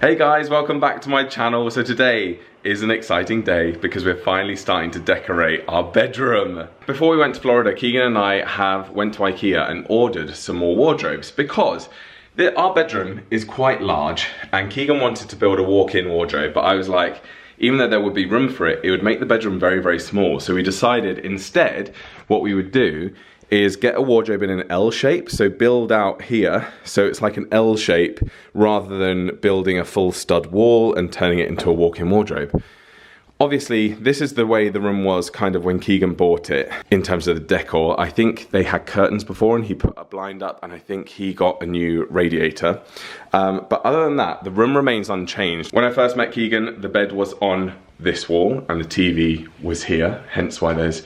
Hey guys, welcome back to my channel. So today is an exciting day because we're finally starting to decorate our bedroom. Before we went to Florida, Keegan and I went to IKEA and ordered some more wardrobes because our bedroom is quite large and Keegan wanted to build a walk-in wardrobe, but I was like, even though there would be room for it, it would make the bedroom very, very small. So we decided instead what we would do is get a wardrobe in an L shape, so build out here, so it's like an L shape rather than building a full stud wall and turning it into a walk-in wardrobe. Obviously, this is the way the room was kind of when Keegan bought it in terms of the decor. I think they had curtains before and he put a blind up and I think he got a new radiator. But other than that, the room remains unchanged. When I first met Keegan, the bed was on this wall and the TV was here, hence why there's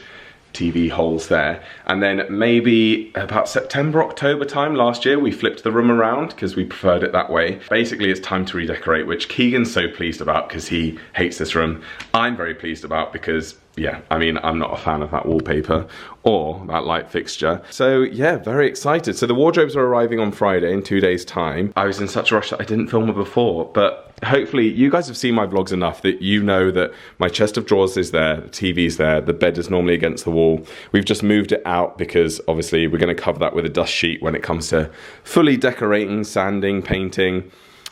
TV holes there. And then maybe about September, October time last year, we flipped the room around because we preferred it that way. Basically, it's time to redecorate, which Keegan's so pleased about because he hates this room. I'm very pleased about because, yeah, I mean, I'm not a fan of that wallpaper or that light fixture. So yeah, very excited. So the wardrobes are arriving on Friday in 2 days' time. I was in such a rush that I didn't film it before, but hopefully you guys have seen my vlogs enough that you know that my chest of drawers is there, the TV's there, the bed is normally against the wall. We've just moved it out because obviously we're going to cover that with a dust sheet when it comes to fully decorating, sanding, painting.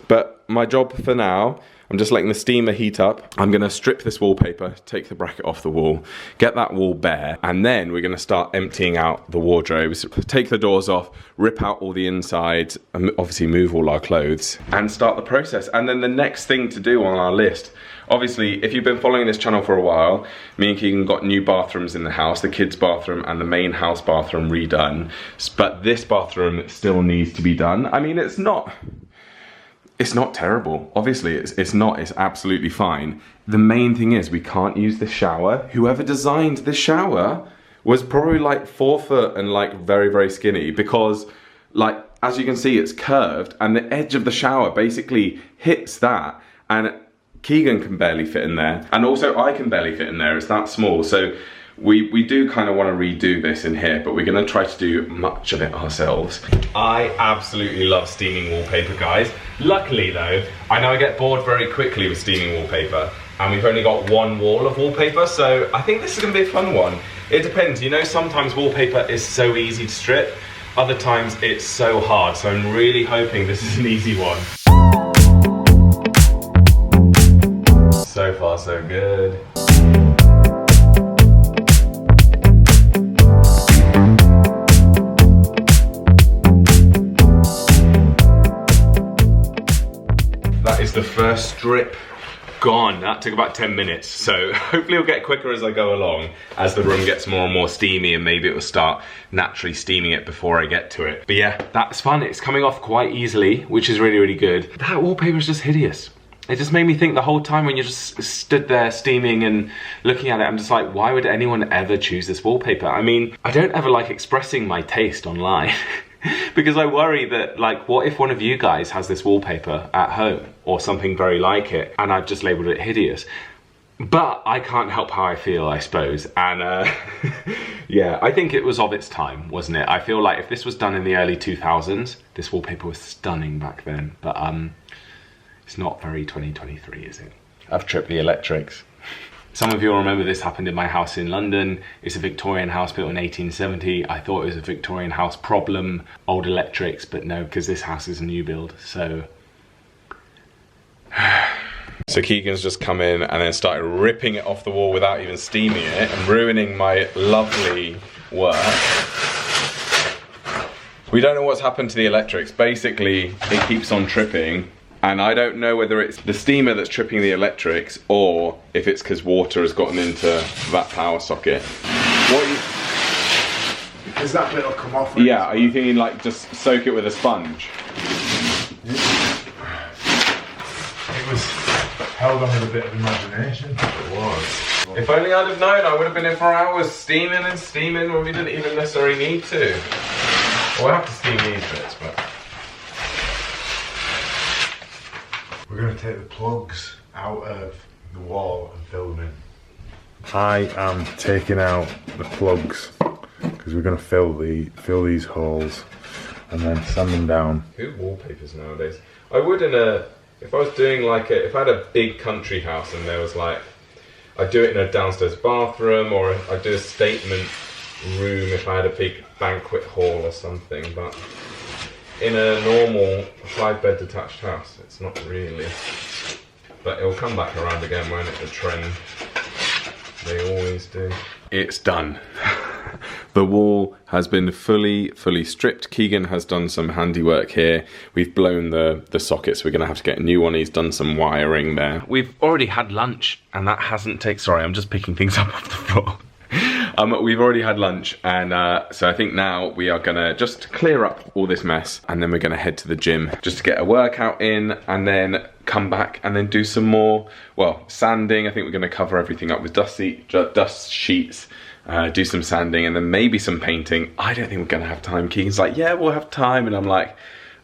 But my job for now, I'm just letting the steamer heat up. I'm gonna strip this wallpaper, take the bracket off the wall, get that wall bare, and then we're gonna start emptying out the wardrobes, take the doors off, rip out all the insides, and obviously move all our clothes, and start the process. And then the next thing to do on our list, obviously, if you've been following this channel for a while, me and Keegan got new bathrooms in the house, the kids' bathroom and the main house bathroom redone, but this bathroom still needs to be done. I mean, it's not terrible. Obviously, it's not. It's absolutely fine. The main thing is we can't use the shower. Whoever designed this shower was probably like 4 foot and like very, very skinny because like, as you can see, it's curved and the edge of the shower basically hits that and Keegan can barely fit in there. And also I can barely fit in there. It's that small. So we do kind of want to redo this in here, but we're going to try to do much of it ourselves. I absolutely love steaming wallpaper, guys. Luckily though, I know I get bored very quickly with steaming wallpaper, and we've only got one wall of wallpaper, so I think this is going to be a fun one. It depends, you know, sometimes wallpaper is so easy to strip, other times it's so hard, so I'm really hoping this is an easy one. So far so good. That is the first strip gone. That took about 10 minutes. So hopefully it'll get quicker as I go along, as the room gets more and more steamy, and maybe it will start naturally steaming it before I get to it. But yeah, that's fun. It's coming off quite easily, which is really, really good. That wallpaper is just hideous. It just made me think the whole time when you just stood there steaming and looking at it, I'm just like, why would anyone ever choose this wallpaper? I mean, I don't ever like expressing my taste online. Because I worry that, like, what if one of you guys has this wallpaper at home or something very like it and I've just labeled it hideous? But I can't help how I feel, I suppose. And yeah, I think it was of its time, wasn't it? I feel like if this was done in the early 2000s, this wallpaper was stunning back then. But it's not very 2023, is it? I've tripped the electrics. Some of you will remember this happened in my house in London. It's a Victorian house built in 1870. I thought it was a Victorian house problem, old electrics, but no, because this house is a new build, so. So Keegan's just come in and then started ripping it off the wall without even steaming it and ruining my lovely work. We don't know what's happened to the electrics. Basically, it keeps on tripping. And I don't know whether it's the steamer that's tripping the electrics or if it's because water has gotten into that power socket. Because that bit will come off. Yeah, are you thinking like just soak it with a sponge? It was held on with a bit of imagination. It was. If only I'd have known, I would have been in for hours steaming and steaming when we didn't even necessarily need to. Well, I have to steam these bits, but. We're going to take the plugs out of the wall and fill them in. I am taking out the plugs because we're going to fill these holes and then sand them down. Who wallpapers nowadays? I would in a If I was doing like if I had a big country house and there was like, I'd do it in a downstairs bathroom, or I'd do a statement room if I had a big banquet hall or something, but in a normal 5-bed detached house, it's not really. But it'll come back around again, won't it? The trend. They always do. It's done. The wall has been fully stripped. Keegan has done some handiwork here. We've blown the sockets. We're gonna have to get a new one. He's done some wiring there. We've already had lunch and that hasn't taken, sorry, I'm just picking things up off the floor. We've already had lunch, and so I think now we are gonna just clear up all this mess, and then we're gonna head to the gym just to get a workout in, and then come back and then do some more, well, sanding. I think we're gonna cover everything up with dust sheets, do some sanding, and then maybe some painting. I don't think we're gonna have time. Keegan's like, yeah, we'll have time, and I'm like,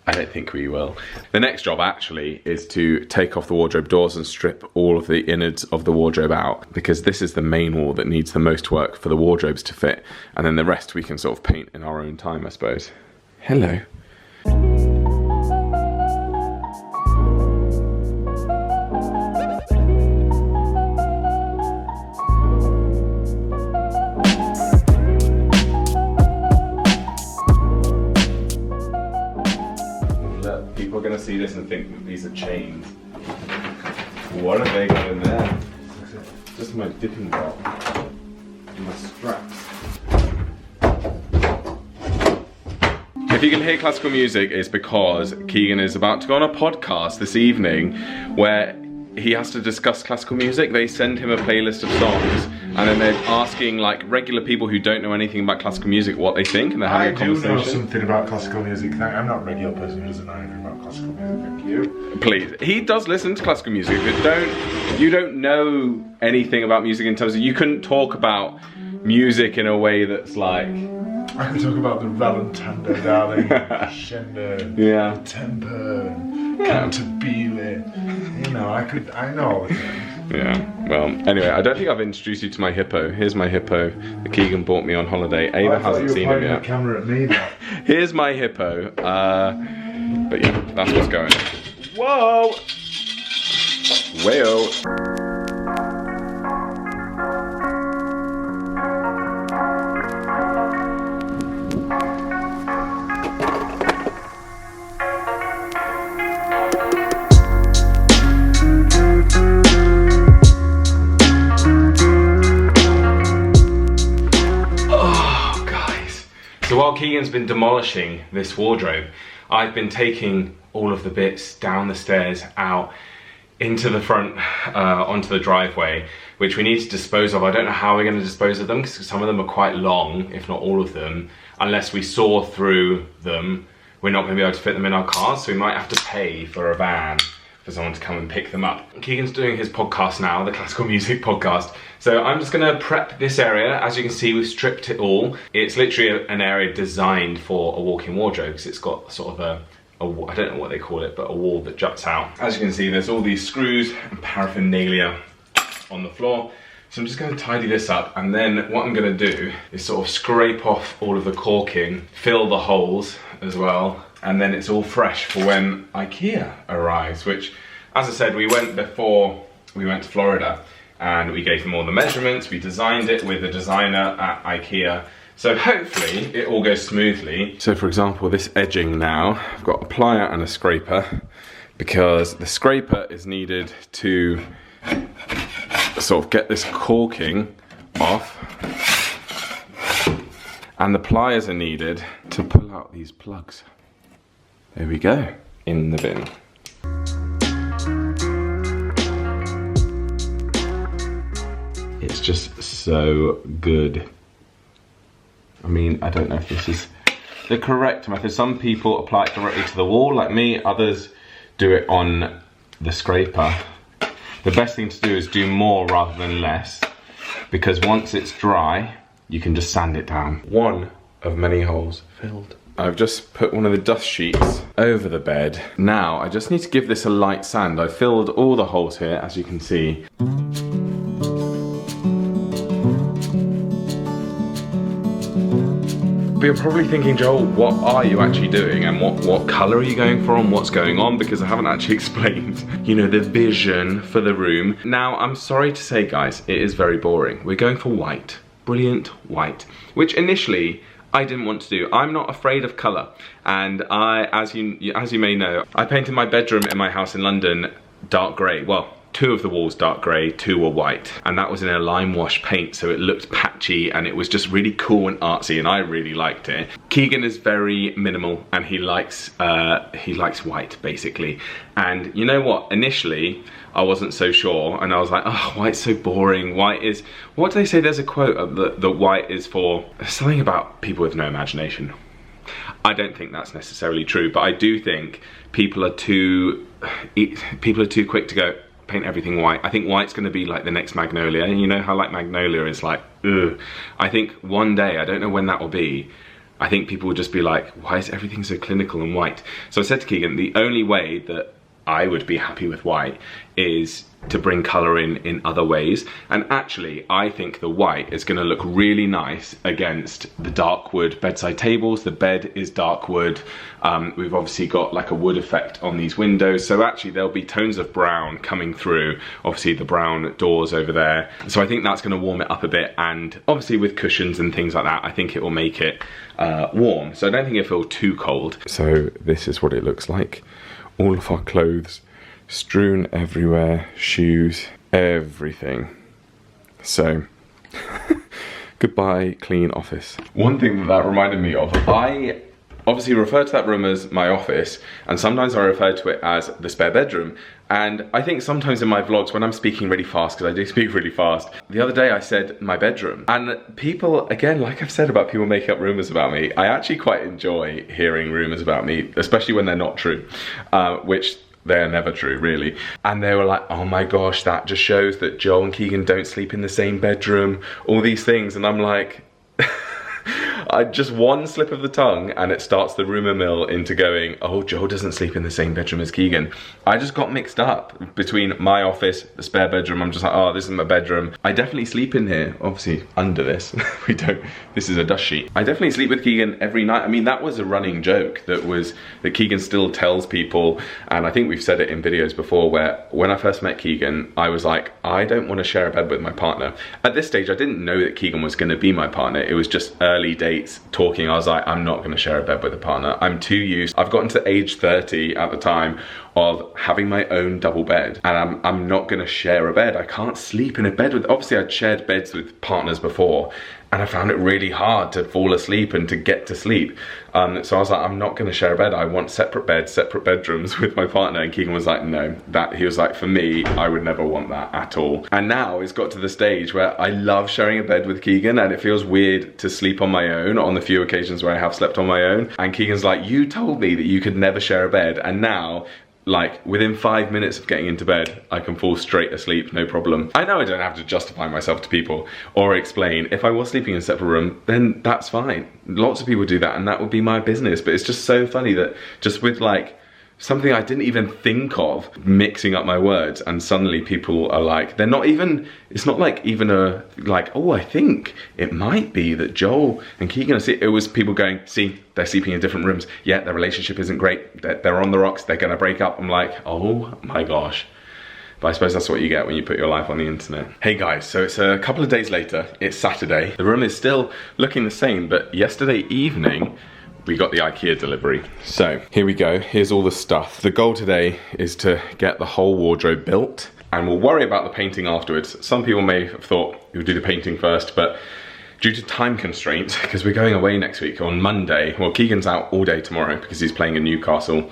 I don't think we will. The next job actually is to take off the wardrobe doors and strip all of the innards of the wardrobe out, because this is the main wall that needs the most work for the wardrobes to fit, and then the rest we can sort of paint in our own time, I suppose. Hello. People are going to see this and think that these are chains. What have they got in there? Just my dipping belt and my straps. If you can hear classical music, it's because Keegan is about to go on a podcast this evening where he has to discuss classical music. They send him a playlist of songs, and then they're asking like regular people who don't know anything about classical music what they think, and they're having a conversation. I do know something about classical music. I'm not a regular person who doesn't know anything about classical music. Thank you. Please, he does listen to classical music, but you don't know anything about music in terms of, you couldn't talk about music in a way that's like, I can talk about the Rallentando, darling, Schendern, yeah, the temper, and cantabile. You know, I know all the things. Yeah, well, anyway, I don't think I've introduced you to my hippo. Here's my hippo that Keegan bought me on holiday. Ava hasn't seen him yet. The camera at me now. Here's my hippo. But yeah, that's what's going on. Whoa! Whale. So while Keegan's been demolishing this wardrobe, I've been taking all of the bits down the stairs, out into the front, onto the driveway, which we need to dispose of. I don't know how we're going to dispose of them, because some of them are quite long, if not all of them. Unless we saw through them, we're not going to be able to fit them in our cars, so we might have to pay for a van for someone to come and pick them up. Keegan's doing his podcast now, the classical music podcast. So I'm just gonna prep this area. As you can see, we've stripped it all. It's literally an area designed for a walk-in wardrobe, because it's got sort of I don't know what they call it, but a wall that juts out. As you can see, there's all these screws and paraphernalia on the floor. So I'm just gonna tidy this up, and then what I'm gonna do is sort of scrape off all of the caulking, fill the holes as well, and then it's all fresh for when IKEA arrives, which, as I said, we went before we went to Florida, and we gave them all the measurements, we designed it with a designer at IKEA, so hopefully it all goes smoothly. So for example, this edging now, I've got a plier and a scraper, because the scraper is needed to sort of get this caulking off, and the pliers are needed to pull out these plugs. There we go, in the bin. It's just so good. I mean, I don't know if this is the correct method. Some people apply it directly to the wall, like me. Others do it on the scraper. The best thing to do is do more rather than less, because once it's dry, you can just sand it down. One of many holes filled. I've just put one of the dust sheets over the bed. Now, I just need to give this a light sand. I've filled all the holes here, as you can see. But you're probably thinking, Joel, what are you actually doing, and what colour are you going for, and what's going on? Because I haven't actually explained, you know, the vision for the room. Now, I'm sorry to say, guys, it is very boring. We're going for white, brilliant white, which initially I didn't want to do. I'm not afraid of colour, and as you may know, I painted my bedroom in my house in London dark grey. Well, 2 of the walls dark grey, 2 were white, and that was in a lime wash paint, so it looked patchy and it was just really cool and artsy, and I really liked it. Keegan is very minimal, and he likes white basically. And you know what? Initially, I wasn't so sure, and I was like, oh, white's so boring. White is, what do they say? There's a quote that white is for something about people with no imagination. I don't think that's necessarily true, but I do think people are too quick to go paint everything white. I think white's going to be like the next Magnolia, and you know how like Magnolia is like, ugh. I think one day, I don't know when that will be, I think people will just be like, why is everything so clinical and white? So I said to Keegan, the only way that I would be happy with white is to bring colour in other ways. And actually, I think the white is going to look really nice against the dark wood bedside tables. The bed is dark wood. We've obviously got like a wood effect on these windows. So actually there'll be tones of brown coming through. Obviously the brown doors over there. So I think that's going to warm it up a bit. And obviously with cushions and things like that, I think it will make it warm. So I don't think it'll feel too cold. So this is what it looks like. All of our clothes strewn everywhere, shoes, everything. So, goodbye clean office. One thing that reminded me of, I obviously refer to that room as my office, and sometimes I refer to it as the spare bedroom. And I think sometimes in my vlogs when I'm speaking really fast, because I do speak really fast, the other day I said my bedroom. And people, again, like I've said about people making up rumours about me, I actually quite enjoy hearing rumours about me, especially when they're not true, which they're never true, really. And they were like, oh my gosh, that just shows that Joel and Keegan don't sleep in the same bedroom, all these things. And I'm like, just one slip of the tongue and it starts the rumour mill into going, oh, Joel doesn't sleep in the same bedroom as Keegan. I just got mixed up between my office, the spare bedroom. I'm just like, oh, this is my bedroom. I definitely sleep in here, obviously under this. We don't, this is a dust sheet. I definitely sleep with Keegan every night. I mean, that was a running joke that Keegan still tells people, and I think we've said it in videos before, where when I first met Keegan, I was like, I don't want to share a bed with my partner. At this stage, I didn't know that Keegan was going to be my partner. It was just early dates talking. I was like, I'm not going to share a bed with a partner. I'm too used. I've gotten to age 30 at the time of having my own double bed, and I'm not going to share a bed. I can't sleep in a bed with, obviously I'd shared beds with partners before, and I found it really hard to fall asleep and to get to sleep. So I was like, I'm not going to share a bed. I want separate beds, separate bedrooms with my partner. And Keegan was like, no, he was like, for me, I would never want that at all. And now it's got to the stage where I love sharing a bed with Keegan, and it feels weird to sleep on my own on the few occasions where I have slept on my own. And Keegan's like, you told me that you could never share a bed, and now, like, within 5 minutes of getting into bed, I can fall straight asleep, no problem. I know I don't have to justify myself to people or explain. If I was sleeping in a separate room, then that's fine. Lots of people do that, and that would be my business. But it's just so funny that just with like something I didn't even think of, mixing up my words, and suddenly people are like, they're not even, it's not like even a, like, oh, I think it might be that Joel and Keegan are, it was people going, see, they're sleeping in different rooms, yeah, their relationship isn't great, they're on the rocks, they're gonna break up. I'm like, oh my gosh. But I suppose that's what you get when you put your life on the internet. Hey guys, so it's a couple of days later, it's Saturday. The room is still looking the same, but yesterday evening, we got the IKEA delivery. So here we go, here's all the stuff. The goal today is to get the whole wardrobe built, and we'll worry about the painting afterwards. Some people may have thought we'll do the painting first, but due to time constraints, because we're going away next week on Monday, well, Keegan's out all day tomorrow because he's playing in Newcastle.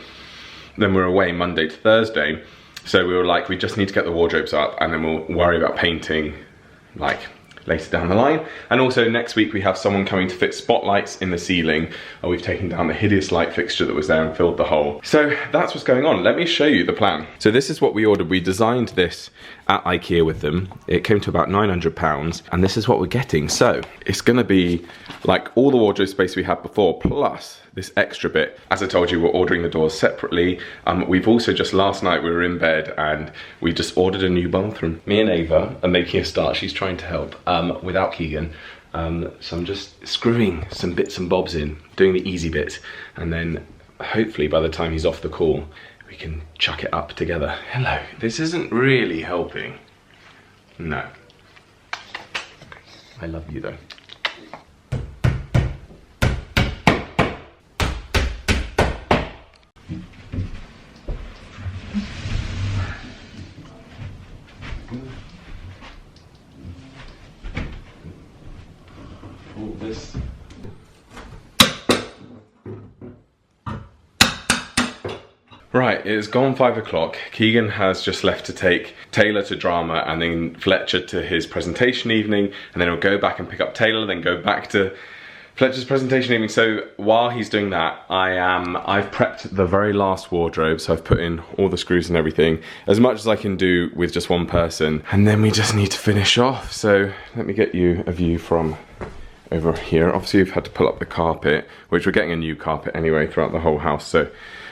Then we're away Monday to Thursday. So we were like, we just need to get the wardrobes up, and then we'll worry about painting like later down the line. And also next week we have someone coming to fit spotlights in the ceiling. We've taken down the hideous light fixture that was there and filled the hole. So that's what's going on. Let me show you the plan. So this is what we ordered. We designed this at IKEA with them. It came to about £900, and this is what we're getting. So it's gonna be like all the wardrobe space we had before, plus this extra bit. As I told you, we're ordering the doors separately. We've also just last night, we were in bed and we just ordered a new bathroom. Me and Ava are making a start. She's trying to help without Keegan. So I'm just screwing some bits and bobs in, doing the easy bits, and then hopefully by the time he's off the call, we can chuck it up together. Hello, this isn't really helping. No. I love you though. All this. Right, it's gone 5 o'clock. Keegan has just left to take Taylor to drama and then Fletcher to his presentation evening, and then he'll go back and pick up Taylor, then go back to Fletcher's presentation evening. So while he's doing that, I've prepped the very last wardrobe, so I've put in all the screws and everything, as much as I can do with just one person, and then we just need to finish off. So let me get you a view from over here. Obviously we've had to pull up the carpet, which we're getting a new carpet anyway throughout the whole house, so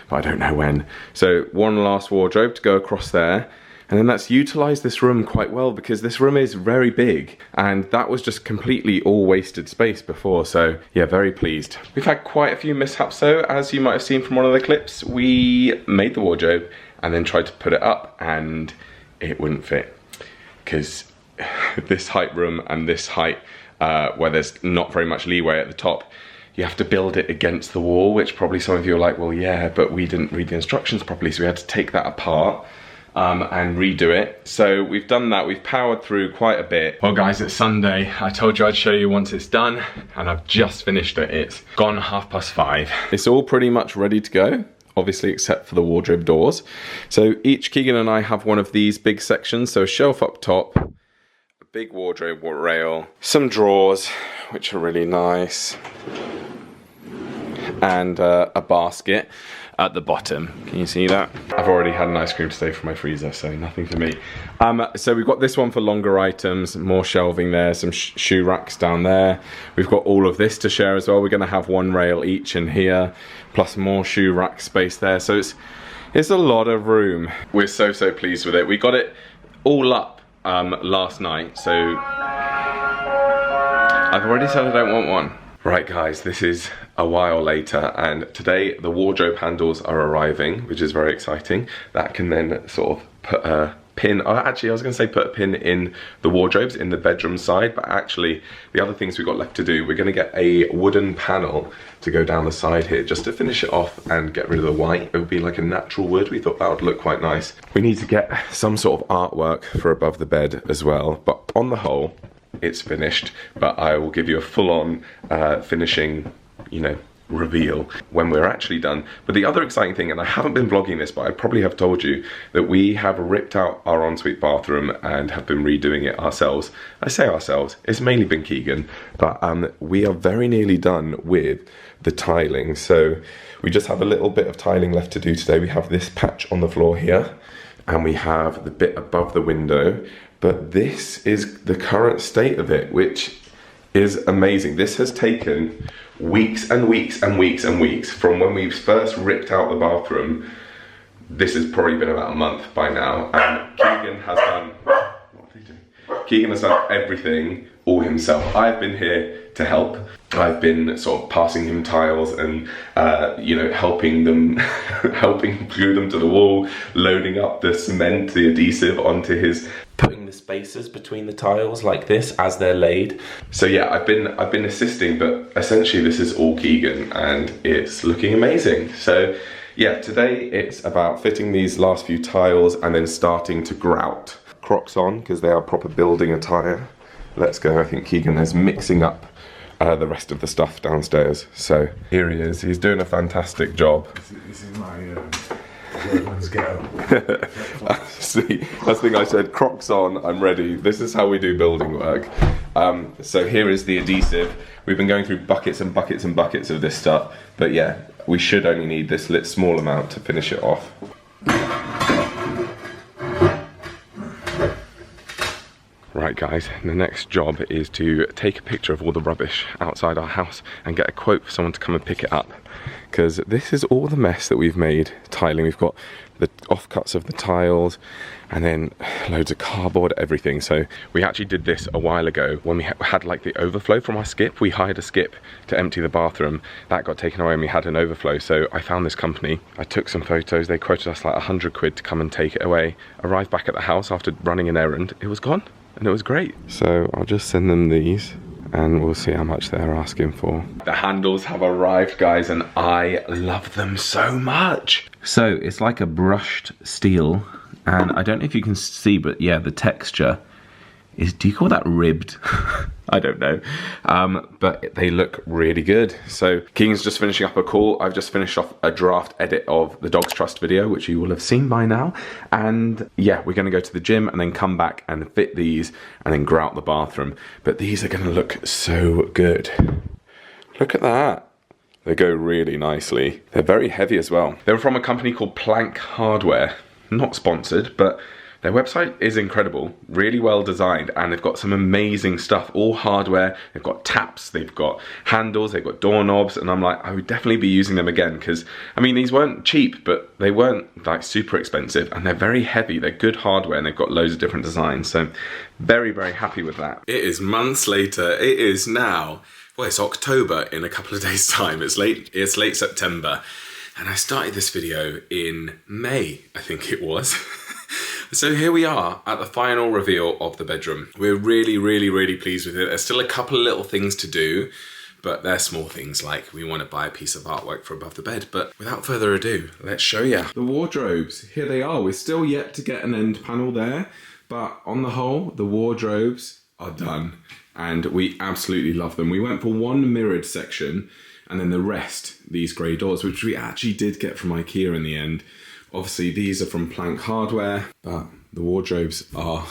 but I don't know when. So one last wardrobe to go across there, and then that's utilised this room quite well, because this room is very big and that was just completely all wasted space before. So yeah, very pleased. We've had quite a few mishaps though, as you might have seen from one of the clips. We made the wardrobe and then tried to put it up and it wouldn't fit, because this height room and this height where there's not very much leeway at the top, you have to build it against the wall, which probably some of you are like, well, yeah, but we didn't read the instructions properly, so we had to take that apart and redo it. So we've done that, we've powered through quite a bit. Well guys, it's Sunday. I told you I'd show you once it's done, and I've just finished it. It's gone 5:30. It's all pretty much ready to go, obviously except for the wardrobe doors. So each Keegan and I have one of these big sections, so a shelf up top, a big wardrobe rail, some drawers, which are really nice, and a basket at the bottom. Can you see that? I've already had an ice cream today from my freezer, so nothing for me. So we've got this one for longer items, more shelving there, some shoe racks down there. We've got all of this to share as well. We're gonna have one rail each in here, plus more shoe rack space there. So it's a lot of room. We're so pleased with it. We got it all up last night, so I've already said I don't want one. Right guys, this is a while later, and today the wardrobe handles are arriving, which is very exciting. That can then sort of put a pin, actually I was going to say put a pin in the wardrobes in the bedroom side, but actually the other things we've got left to do, we're going to get a wooden panel to go down the side here just to finish it off and get rid of the white. It would be like a natural wood. We thought that would look quite nice. We need to get some sort of artwork for above the bed as well, but on the whole it's finished. But I will give you a full-on finishing, you know, reveal when we're actually done. But the other exciting thing, and I haven't been vlogging this, but I probably have told you, that we have ripped out our ensuite bathroom and have been redoing it ourselves. I say ourselves, it's mainly been Keegan, but we are very nearly done with the tiling. So we just have a little bit of tiling left to do today. We have this patch on the floor here, and we have the bit above the window, but this is the current state of it, which is amazing. This has taken weeks and weeks and weeks and weeks from when we first ripped out the bathroom. This has probably been about a month by now, and Keegan has done, what are they doing? Keegan has done everything all himself. I've been here to help. I've been sort of passing him tiles and you know, helping them, helping glue them to the wall, loading up the cement, the adhesive onto his, putting the spaces between the tiles like this as they're laid. So yeah, I've been assisting, but essentially this is all Keegan and it's looking amazing. So yeah, today it's about fitting these last few tiles and then starting to grout. Crocs on, because they are proper building attire. Let's go. I think Keegan is mixing up the rest of the stuff downstairs. So here he is. He's doing a fantastic job. This is my workman's get-up. See, that's the thing I said, Crocs on, I'm ready. This is how we do building work. So here is the adhesive. We've been going through buckets and buckets and buckets of this stuff, but yeah, we should only need this small amount to finish it off. Right guys, the next job is to take a picture of all the rubbish outside our house and get a quote for someone to come and pick it up. Because this is all the mess that we've made tiling. We've got the offcuts of the tiles, and then loads of cardboard, everything. So we actually did this a while ago when we had like the overflow from our skip. We hired a skip to empty the bathroom. That got taken away and we had an overflow. So I found this company. I took some photos. They quoted us like 100 quid to come and take it away. Arrived back at the house after running an errand. It was gone and it was great. So I'll just send them these and we'll see how much they're asking for. The handles have arrived, guys, and I love them so much. So it's like a brushed steel, and I don't know if you can see, but yeah, the texture is, do you call that ribbed? I don't know, but they look really good. So Keegan's just finishing up a call. I've just finished off a draft edit of the Dogs Trust video, which you will have seen by now. And yeah, we're gonna go to the gym and then come back and fit these and then grout the bathroom. But these are gonna look so good. Look at that. They go really nicely. They're very heavy as well. They were from a company called Plank Hardware. Not sponsored, but their website is incredible, really well designed, and they've got some amazing stuff, all hardware. They've got taps, they've got handles, they've got doorknobs, and I'm like, I would definitely be using them again, because, I mean, these weren't cheap, but they weren't like super expensive, and they're very heavy, they're good hardware, and they've got loads of different designs, so very, very happy with that. It is months later, it is now, well, it's October in a couple of days' time, it's late September, and I started this video in May, I think it was. So here we are at the final reveal of the bedroom. We're really, really, really pleased with it. There's still a couple of little things to do, but they're small things, like we want to buy a piece of artwork for above the bed. But without further ado, let's show you. The wardrobes, here they are. We're still yet to get an end panel there, but on the whole, the wardrobes are done. And we absolutely love them. We went for one mirrored section, and then the rest, these grey doors, which we actually did get from IKEA in the end. Obviously, these are from Plank Hardware, but the wardrobes are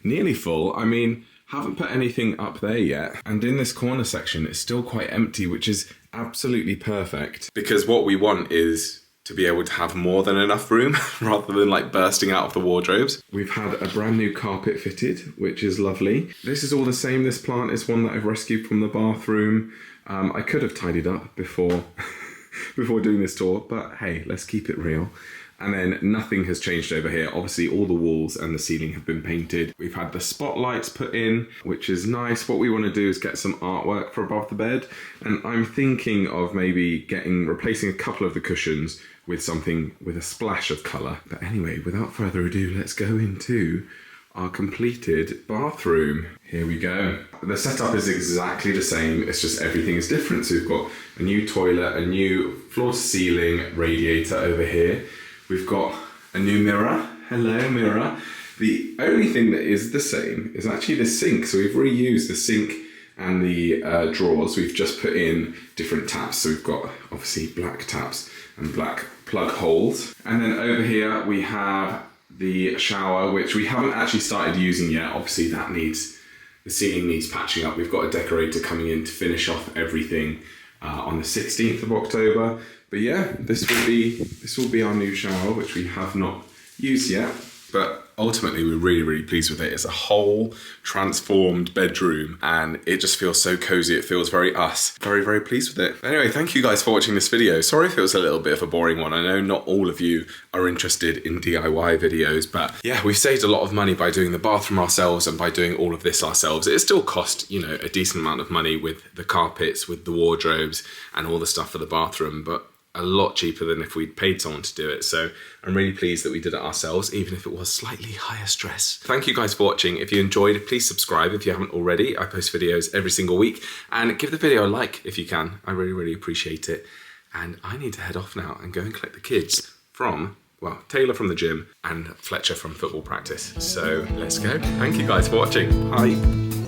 nearly full. I mean, haven't put anything up there yet. And in this corner section, it's still quite empty, which is absolutely perfect. Because what we want is to be able to have more than enough room rather than like bursting out of the wardrobes. We've had a brand new carpet fitted, which is lovely. This is all the same. This plant is one that I've rescued from the bathroom. I could have tidied up before doing this tour, but hey, let's keep it real. And then nothing has changed over here. Obviously all the walls and the ceiling have been painted. We've had the spotlights put in, which is nice. What we want to do is get some artwork for above the bed. And I'm thinking of maybe replacing a couple of the cushions with something with a splash of colour. But anyway, without further ado, let's go into our completed bathroom. Here we go. The setup is exactly the same, it's just everything is different. So we've got a new toilet, a new floor to ceiling radiator over here. We've got a new mirror. Hello, mirror. The only thing that is the same is actually the sink. So we've reused the sink and the drawers. We've just put in different taps. So we've got obviously black taps and black plug holes. And then over here we have the shower, which we haven't actually started using yet. Obviously the ceiling needs patching up. We've got a decorator coming in to finish off everything on the 16th of October. But yeah, this will be our new shower, which we have not used yet. But ultimately, we're really, really pleased with it. It's a whole transformed bedroom, and it just feels so cozy. It feels very us. Very, very pleased with it. Anyway, thank you guys for watching this video. Sorry if it was a little bit of a boring one. I know not all of you are interested in DIY videos, but yeah, we've saved a lot of money by doing the bathroom ourselves and by doing all of this ourselves. It still cost, you know, a decent amount of money with the carpets, with the wardrobes, and all the stuff for the bathroom, but a lot cheaper than if we'd paid someone to do it. So I'm really pleased that we did it ourselves, even if it was slightly higher stress. Thank you guys for watching. If you enjoyed, please subscribe if you haven't already. I post videos every single week, and give the video a like if you can. I really, really appreciate it. And I need to head off now and go and collect the kids from, well, Taylor from the gym and Fletcher from football practice. So let's go. Thank you guys for watching. Bye.